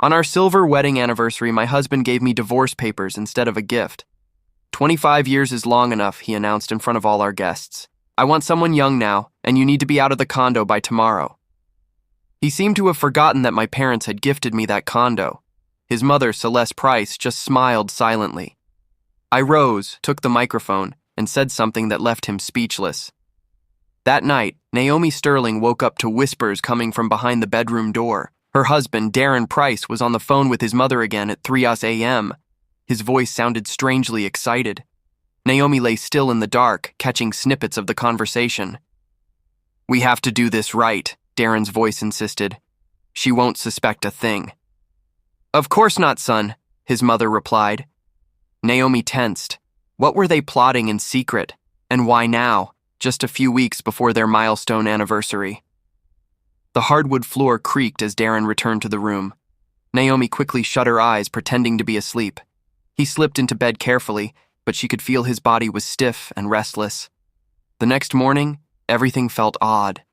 On our silver wedding anniversary, my husband gave me divorce papers instead of a gift. 25 years is long enough, he announced in front of all our guests. I want someone young now, and you need to be out of the condo by tomorrow. He seemed to have forgotten that my parents had gifted me that condo. His mother, Celeste Price, just smiled silently. I rose, took the microphone, and said something that left him speechless. That night, Naomi Sterling woke up to whispers coming from behind the bedroom door. Her husband, Darren Price, was on the phone with his mother again at 3 a.m. His voice sounded strangely excited. Naomi lay still in the dark, catching snippets of the conversation. "We have to do this right," Darren's voice insisted. "She won't suspect a thing." "Of course not, son," his mother replied. Naomi tensed. What were they plotting in secret? And why now, just a few weeks before their milestone anniversary? The hardwood floor creaked as Darren returned to the room. Naomi quickly shut her eyes, pretending to be asleep. He slipped into bed carefully, but she could feel his body was stiff and restless. The next morning, everything felt odd.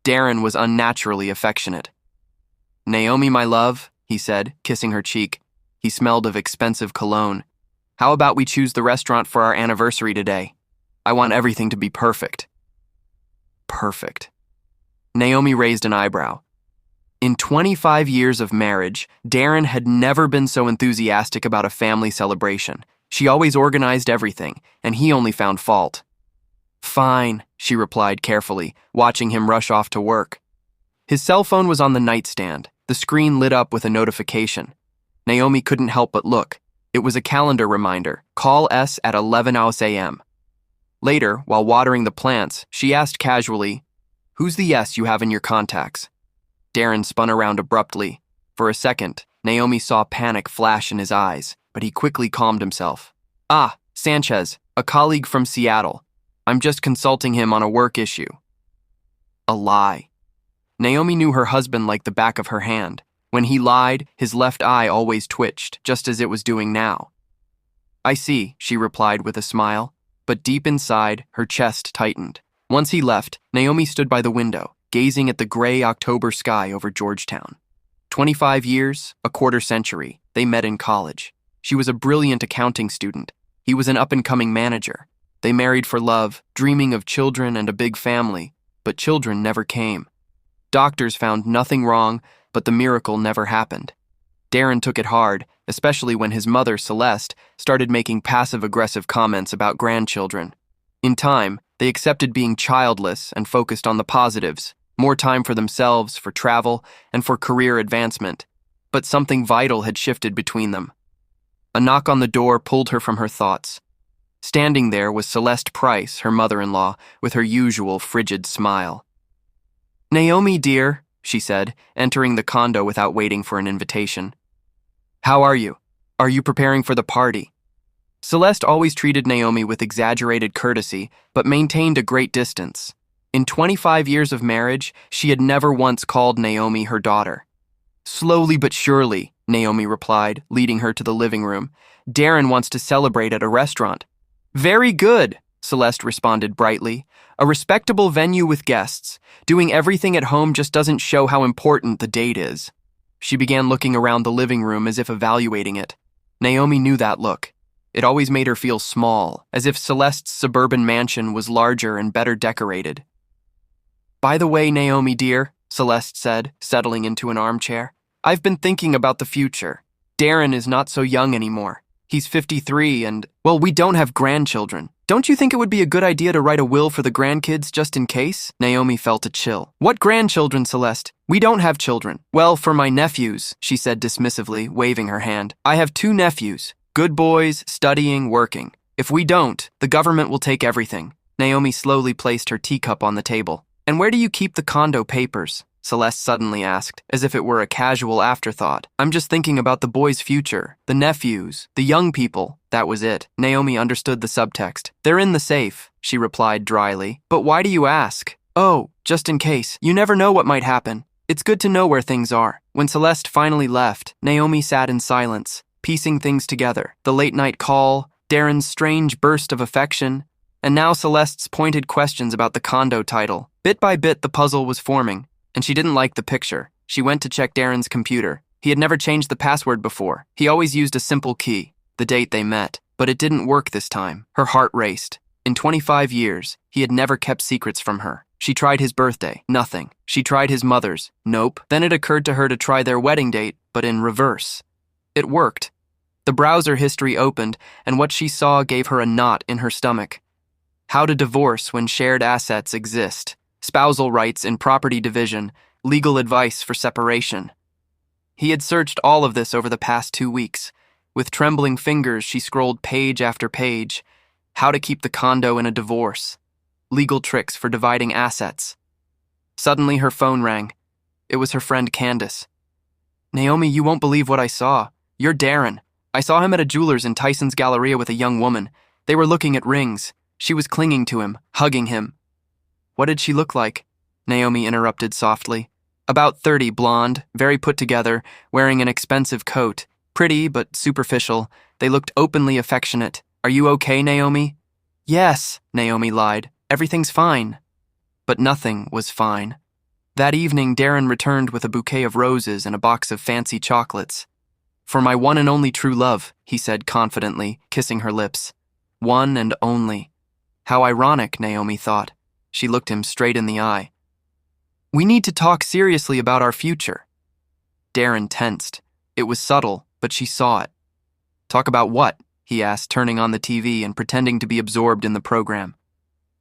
Darren was unnaturally affectionate. "Naomi, my love," he said, kissing her cheek. He smelled of expensive cologne. "How about we choose the restaurant for our anniversary today? I want everything to be perfect." Perfect. Naomi raised an eyebrow. In 25 years of marriage, Darren had never been so enthusiastic about a family celebration. She always organized everything, and he only found fault. "Fine," she replied carefully, watching him rush off to work. His cell phone was on the nightstand. The screen lit up with a notification. Naomi couldn't help but look. It was a calendar reminder. Call S at 11 a.m. Later, while watering the plants, she asked casually, "Who's the S you have in your contacts?" Darren spun around abruptly. For a second, Naomi saw panic flash in his eyes, but he quickly calmed himself. "Ah, Sanchez, a colleague from Seattle. I'm just consulting him on a work issue." A lie. Naomi knew her husband like the back of her hand. When he lied, his left eye always twitched, just as it was doing now. "I see," she replied with a smile, but deep inside, her chest tightened. Once he left, Naomi stood by the window, gazing at the gray October sky over Georgetown. 25 years, a quarter century, they met in college. She was a brilliant accounting student. He was an up-and-coming manager. They married for love, dreaming of children and a big family, but children never came. Doctors found nothing wrong, but the miracle never happened. Darren took it hard, especially when his mother, Celeste, started making passive-aggressive comments about grandchildren. In time, they accepted being childless and focused on the positives, more time for themselves, for travel, and for career advancement. But something vital had shifted between them. A knock on the door pulled her from her thoughts. Standing there was Celeste Price, her mother-in-law, with her usual frigid smile. "Naomi, dear," she said, entering the condo without waiting for an invitation. "How are you? Are you preparing for the party?" Celeste always treated Naomi with exaggerated courtesy, but maintained a great distance. In 25 years of marriage, she had never once called Naomi her daughter. "Slowly but surely," Naomi replied, leading her to the living room. "Darren wants to celebrate at a restaurant." "Very good," Celeste responded brightly. "A respectable venue with guests. Doing everything at home just doesn't show how important the date is." She began looking around the living room as if evaluating it. Naomi knew that look. It always made her feel small, as if Celeste's suburban mansion was larger and better decorated. "By the way, Naomi dear," Celeste said, settling into an armchair, "I've been thinking about the future. Darren is not so young anymore. He's 53 and, well, we don't have grandchildren. Don't you think it would be a good idea to write a will for the grandkids just in case?" Naomi felt a chill. "What grandchildren, Celeste? We don't have children." "Well, for my nephews," she said dismissively, waving her hand. "I have 2 nephews. Good boys, studying, working. If we don't, the government will take everything." Naomi slowly placed her teacup on the table. "And where do you keep the condo papers?" Celeste suddenly asked, as if it were a casual afterthought. "I'm just thinking about the boys' future, the nephews, the young people." That was it. Naomi understood the subtext. "They're in the safe," she replied dryly. "But why do you ask?" "Oh, just in case. You never know what might happen. It's good to know where things are." When Celeste finally left, Naomi sat in silence, piecing things together. The late-night call, Darren's strange burst of affection, and now Celeste's pointed questions about the condo title. Bit by bit, the puzzle was forming, and she didn't like the picture. She went to check Darren's computer. He had never changed the password before. He always used a simple key, the date they met. But it didn't work this time. Her heart raced. In 25 years, he had never kept secrets from her. She tried his birthday. Nothing. She tried his mother's. Nope. Then it occurred to her to try their wedding date, but in reverse. It worked. The browser history opened, and what she saw gave her a knot in her stomach. How to divorce when shared assets exist. Spousal rights in property division. Legal advice for separation. He had searched all of this over the past 2 weeks. With trembling fingers, she scrolled page after page. How to keep the condo in a divorce. Legal tricks for dividing assets. Suddenly, her phone rang. It was her friend Candace. "Naomi, you won't believe what I saw. You're Darren. I saw him at a jeweler's in Tyson's Galleria with a young woman. They were looking at rings. She was clinging to him, hugging him." "What did she look like?" Naomi interrupted softly. "About 30, blonde, very put together, wearing an expensive coat. Pretty, but superficial. They looked openly affectionate. Are you okay, Naomi?" "Yes," Naomi lied. "Everything's fine." But nothing was fine. That evening, Darren returned with a bouquet of roses and a box of fancy chocolates. "For my one and only true love," he said confidently, kissing her lips. One and only. How ironic, Naomi thought. She looked him straight in the eye. "We need to talk seriously about our future." Darren tensed. It was subtle, but she saw it. "Talk about what?" he asked, turning on the TV and pretending to be absorbed in the program.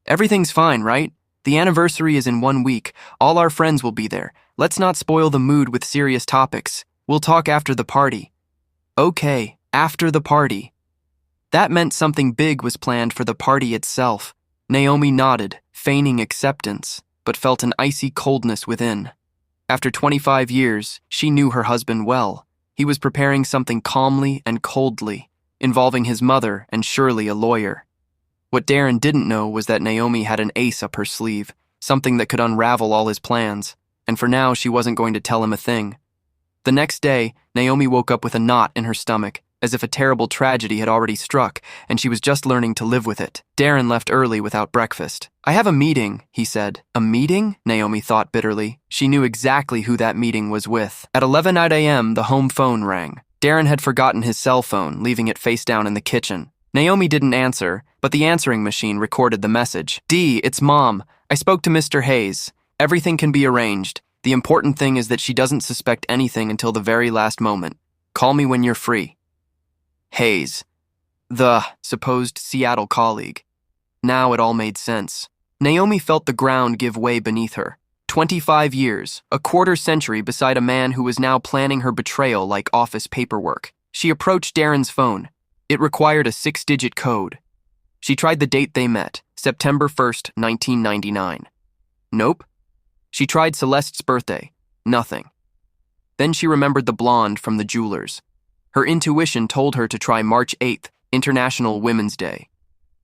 "Everything's fine, right? The anniversary is in 1 week. All our friends will be there. Let's not spoil the mood with serious topics. We'll talk after the party." Okay, after the party. That meant something big was planned for the party itself. Naomi nodded, feigning acceptance, but felt an icy coldness within. After 25 years, she knew her husband well. He was preparing something calmly and coldly, involving his mother and surely a lawyer. What Darren didn't know was that Naomi had an ace up her sleeve, something that could unravel all his plans, and for now she wasn't going to tell him a thing. The next day, Naomi woke up with a knot in her stomach, as if a terrible tragedy had already struck, and she was just learning to live with it. Darren left early without breakfast. "I have a meeting," he said. "A meeting?" Naomi thought bitterly. She knew exactly who that meeting was with. At 11 a.m., the home phone rang. Darren had forgotten his cell phone, leaving it face down in the kitchen. Naomi didn't answer, but the answering machine recorded the message. "Dee, it's Mom. I spoke to Mr. Hayes. Everything can be arranged. The important thing is that she doesn't suspect anything until the very last moment. Call me when you're free." Hayes. The supposed Seattle colleague. Now it all made sense. Naomi felt the ground give way beneath her. 25 years, a quarter century beside a man who was now planning her betrayal like office paperwork. She approached Darren's phone. It required a 6-digit code. She tried the date they met, September 1st, 1999. Nope. She tried Celeste's birthday. Nothing. Then she remembered the blonde from the jewelers. Her intuition told her to try March 8th, International Women's Day.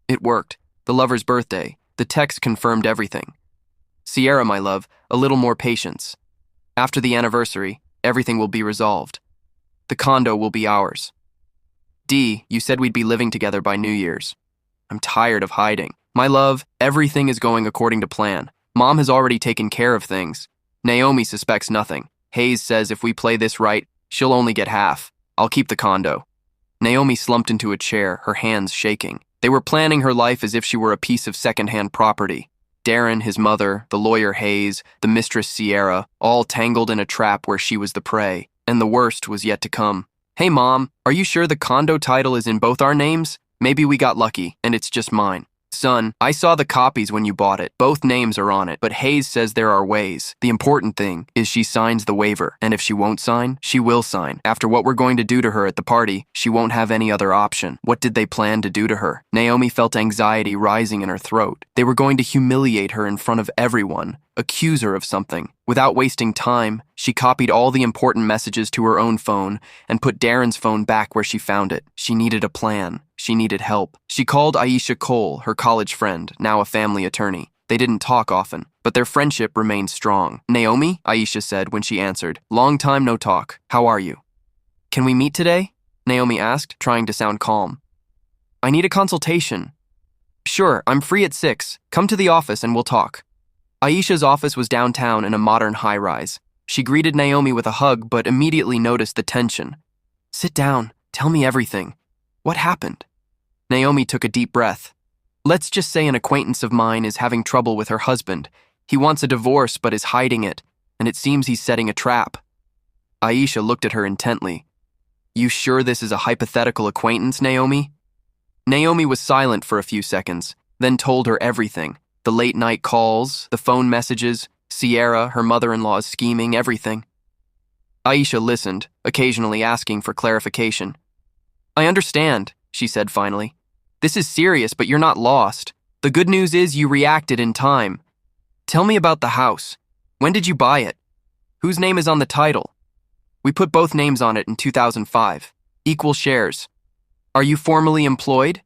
It worked. The lover's birthday. The text confirmed everything. "Sierra, my love, a little more patience. After the anniversary, everything will be resolved. The condo will be ours. Dee, you said we'd be living together by New Year's. I'm tired of hiding. My love, everything is going according to plan. Mom has already taken care of things. Naomi suspects nothing. Hayes says if we play this right, she'll only get half. I'll keep the condo." Naomi slumped into a chair, her hands shaking. They were planning her life as if she were a piece of second-hand property. Darren, his mother, the lawyer Hayes, the mistress Sierra, all tangled in a trap where she was the prey, and the worst was yet to come. "Hey, Mom, are you sure the condo title is in both our names? Maybe we got lucky, and it's just mine." "Son, I saw the copies when you bought it. Both names are on it, but Hayes says there are ways. The important thing is she signs the waiver, and if she won't sign, she will sign. After what we're going to do to her at the party, she won't have any other option." What did they plan to do to her? Naomi felt anxiety rising in her throat. They were going to humiliate her in front of everyone, accuse her of something. Without wasting time, she copied all the important messages to her own phone and put Darren's phone back where she found it. She needed a plan. She needed help. She called Aisha Cole, her college friend, now a family attorney. They didn't talk often, but their friendship remained strong. "Naomi," Aisha said when she answered. "Long time no talk. How are you?" "Can we meet today?" Naomi asked, trying to sound calm. "I need a consultation." "Sure, I'm free at 6. Come to the office and we'll talk." Aisha's office was downtown in a modern high-rise. She greeted Naomi with a hug, but immediately noticed the tension. "Sit down. Tell me everything. What happened?" Naomi took a deep breath. "Let's just say an acquaintance of mine is having trouble with her husband. He wants a divorce but is hiding it, and it seems he's setting a trap." Aisha looked at her intently. "You sure this is a hypothetical acquaintance, Naomi?" Naomi was silent for a few seconds, then told her everything. The late-night calls, the phone messages, Sierra, her mother-in-law's scheming, everything. Aisha listened, occasionally asking for clarification. "I understand," she said finally. "This is serious, but you're not lost. The good news is you reacted in time. Tell me about the house. When did you buy it? Whose name is on the title?" "We put both names on it in 2005. Equal shares." "Are you formally employed?"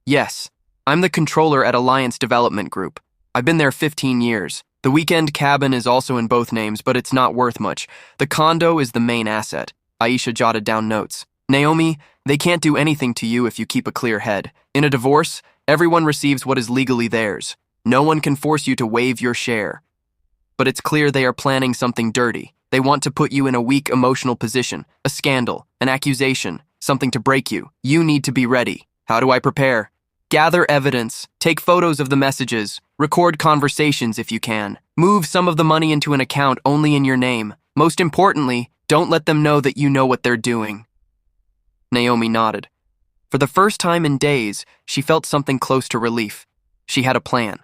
"Yes. I'm the controller at Alliance Development Group. I've been there 15 years. The weekend cabin is also in both names, but it's not worth much. The condo is the main asset." Aisha jotted down notes. "Naomi, they can't do anything to you if you keep a clear head. In a divorce, everyone receives what is legally theirs. No one can force you to waive your share. But it's clear they are planning something dirty. They want to put you in a weak emotional position, a scandal, an accusation, something to break you. You need to be ready. How do I prepare? Gather evidence, take photos of the messages, record conversations if you can. Move some of the money into an account only in your name. Most importantly, don't let them know that you know what they're doing." Naomi nodded. For the first time in days, she felt something close to relief. She had a plan.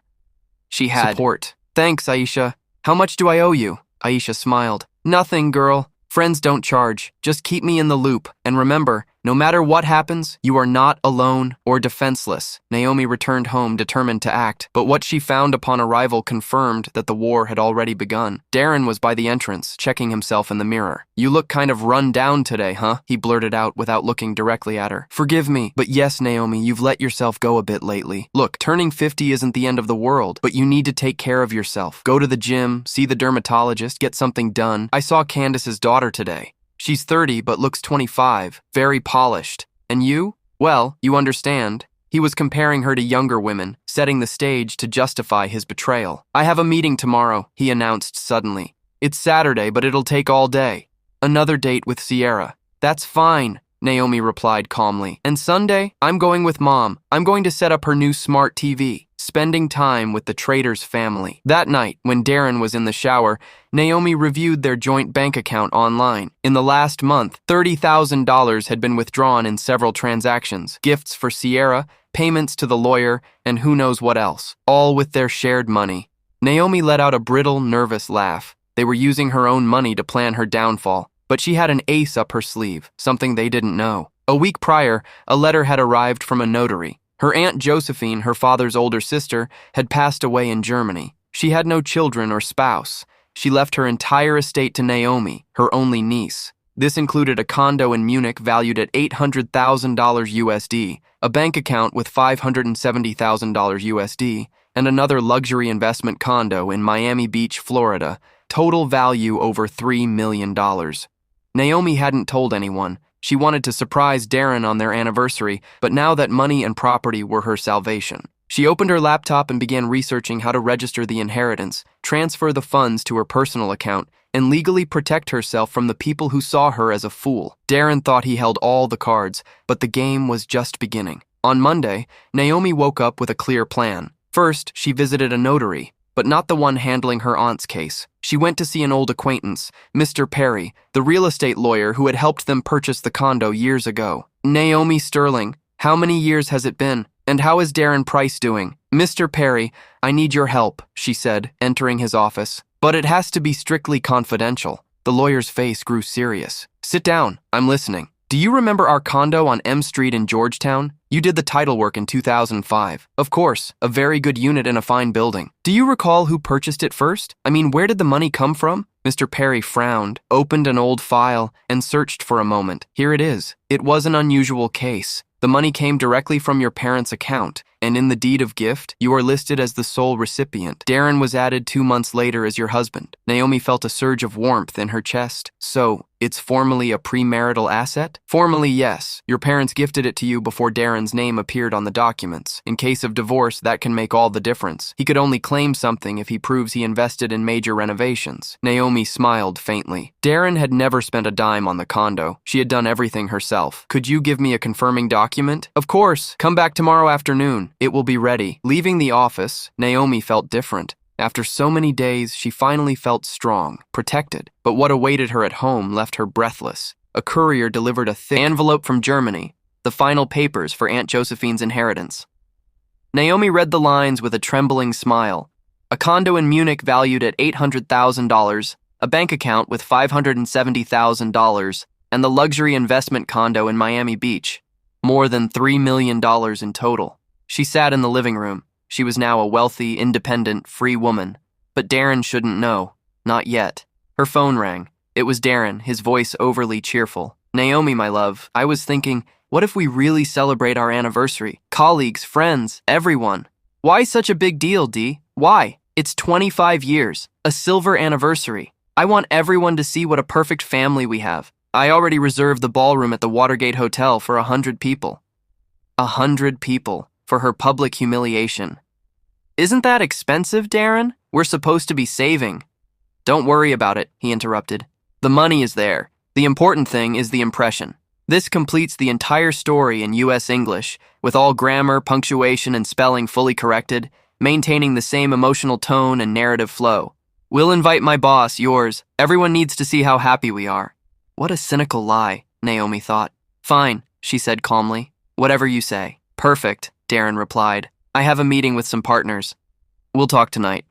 She had support. "Thanks, Aisha. How much do I owe you?" Aisha smiled. "Nothing, girl. Friends don't charge. Just keep me in the loop. And remember, no matter what happens, you are not alone or defenseless." Naomi returned home determined to act, but what she found upon arrival confirmed that the war had already begun. Darren was by the entrance, checking himself in the mirror. "You look kind of run down today, huh?" he blurted out without looking directly at her. "Forgive me, but yes, Naomi, you've let yourself go a bit lately. Look, turning 50 isn't the end of the world, but you need to take care of yourself. Go to the gym, see the dermatologist, get something done. I saw Candace's daughter today. She's 30 but looks 25, very polished. And you? Well, you understand." He was comparing her to younger women, setting the stage to justify his betrayal. "I have a meeting tomorrow," he announced suddenly. "It's Saturday, but it'll take all day. Another date with Sierra." "That's fine," Naomi replied calmly. "And Sunday, I'm going with Mom. I'm going to set up her new smart TV. Spending time with the trader's family." That night, when Darren was in the shower, Naomi reviewed their joint bank account online. In the last month, $30,000 had been withdrawn in several transactions, gifts for Sierra, payments to the lawyer, and who knows what else, all with their shared money. Naomi let out a brittle, nervous laugh. They were using her own money to plan her downfall, but she had an ace up her sleeve, something they didn't know. A week prior, a letter had arrived from a notary. Her Aunt Josephine, her father's older sister, had passed away in Germany. She had no children or spouse. She left her entire estate to Naomi, her only niece. This included a condo in Munich valued at $800,000 USD, a bank account with $570,000 USD, and another luxury investment condo in Miami Beach, Florida, total value over $3 million. Naomi hadn't told anyone. She wanted to surprise Darren on their anniversary, but now that money and property were her salvation. She opened her laptop and began researching how to register the inheritance, transfer the funds to her personal account, and legally protect herself from the people who saw her as a fool. Darren thought he held all the cards, but the game was just beginning. On Monday, Naomi woke up with a clear plan. First, she visited a notary, but not the one handling her aunt's case. She went to see an old acquaintance, Mr. Perry, the real estate lawyer who had helped them purchase the condo years ago. "Naomi Sterling, how many years has it been? And how is Darren Price doing?" "Mr. Perry, I need your help," she said, entering his office. "But it has to be strictly confidential." The lawyer's face grew serious. "Sit down, I'm listening. Do you remember our condo on M Street in Georgetown? You did the title work in 2005. Of course, a very good unit in a fine building. Do you recall who purchased it first? I mean, where did the money come from?" Mr. Perry frowned, opened an old file, and searched for a moment. "Here it is. It was an unusual case. The money came directly from your parents' account, and in the deed of gift, you are listed as the sole recipient. Darren was added 2 months later as your husband." Naomi felt a surge of warmth in her chest. "So, It's formally a premarital asset? Formally, yes. Your parents gifted it to you before Darren's name appeared on the documents. In case of divorce, that can make all the difference. He could only claim something if he proves he invested in major renovations. Naomi smiled faintly. Darren had never spent a dime on the condo. She had done everything herself. Could you give me a confirming document? Of course. Come back tomorrow afternoon. It will be ready. Leaving the office, Naomi felt different. After so many days, she finally felt strong, protected. But what awaited her at home left her breathless. A courier delivered a thick envelope from Germany, the final papers for Aunt Josephine's inheritance. Naomi read the lines with a trembling smile. A condo in Munich valued at $800,000, a bank account with $570,000, and the luxury investment condo in Miami Beach. More than $3 million in total. She sat in the living room. She was now a wealthy, independent, free woman. But Darren shouldn't know. Not yet. Her phone rang. It was Darren, his voice overly cheerful. Naomi, my love, I was thinking, what if we really celebrate our anniversary? Colleagues, friends, everyone. Why such a big deal, Dee? Why? It's 25 years. A silver anniversary. I want everyone to see what a perfect family we have. I already reserved the ballroom at the Watergate Hotel for 100 people. 100 people. For her public humiliation. Isn't that expensive, Darren? We're supposed to be saving. Don't worry about it, he interrupted. The money is there. The important thing is the impression. This completes the entire story in U.S. English, with all grammar, punctuation, and spelling fully corrected, maintaining the same emotional tone and narrative flow. We'll invite my boss, yours. Everyone needs to see how happy we are. What a cynical lie, Naomi thought. Fine, she said calmly. Whatever you say. Perfect. Darren replied. I have a meeting with some partners. We'll talk tonight.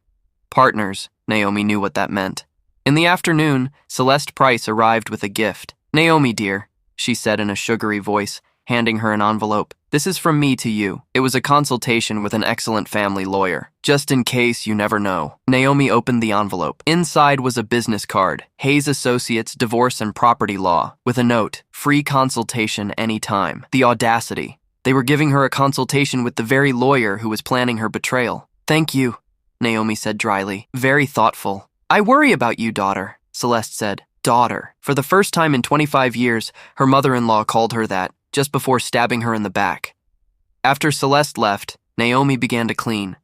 Partners, Naomi knew what that meant. In the afternoon, Celeste Price arrived with a gift. Naomi, dear, she said in a sugary voice, handing her an envelope. This is from me to you. It was a consultation with an excellent family lawyer. Just in case you never know. Naomi opened the envelope. Inside was a business card, Hayes Associates Divorce and Property Law, with a note, free consultation anytime. The audacity. They were giving her a consultation with the very lawyer who was planning her betrayal. Thank you, Naomi said dryly. Very thoughtful. I worry about you, daughter, Celeste said. Daughter. For the first time in 25 years, her mother-in-law called her that, just before stabbing her in the back. After Celeste left, Naomi began to clean.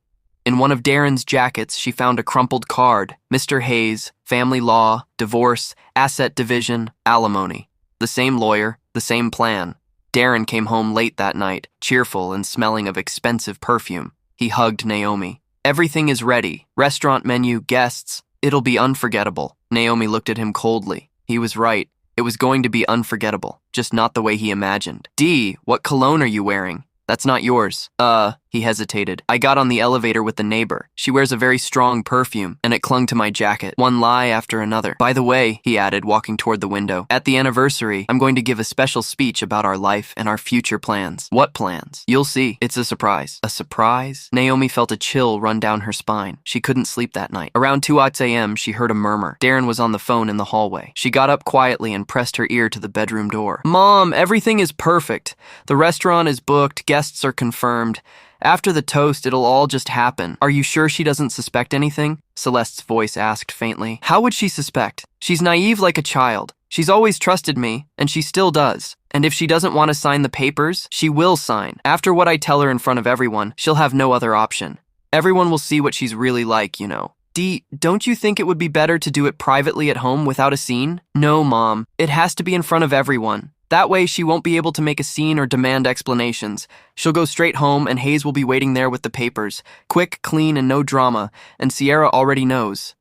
In one of Darren's jackets, she found a crumpled card, Mr. Hayes, family law, divorce, asset division, alimony. The same lawyer, the same plan. Darren came home late that night, cheerful and smelling of expensive perfume. He hugged Naomi. Everything is ready. Restaurant menu, guests. It'll be unforgettable. Naomi looked at him coldly. He was right. It was going to be unforgettable, just not the way he imagined. Dee, what cologne are you wearing? That's not yours. He hesitated. I got on the elevator with the neighbor. She wears a very strong perfume, and it clung to my jacket. One lie after another. By the way, he added, walking toward the window, at the anniversary, I'm going to give a special speech about our life and our future plans. What plans? You'll see. It's a surprise. A surprise? Naomi felt a chill run down her spine. She couldn't sleep that night. Around 2 a.m., she heard a murmur. Darren was on the phone in the hallway. She got up quietly and pressed her ear to the bedroom door. Mom, everything is perfect. The restaurant is booked. Guests are confirmed. After the toast, it'll all just happen. Are you sure she doesn't suspect anything? Celeste's voice asked faintly. How would she suspect? She's naive like a child. She's always trusted me, and she still does. And if she doesn't want to sign the papers, she will sign. After what I tell her in front of everyone, she'll have no other option. Everyone will see what she's really like, you know. Dee, don't you think it would be better to do it privately at home without a scene? No, Mom. It has to be in front of everyone. That way, she won't be able to make a scene or demand explanations. She'll go straight home, and Hayes will be waiting there with the papers. Quick, clean, and no drama, and Sierra already knows.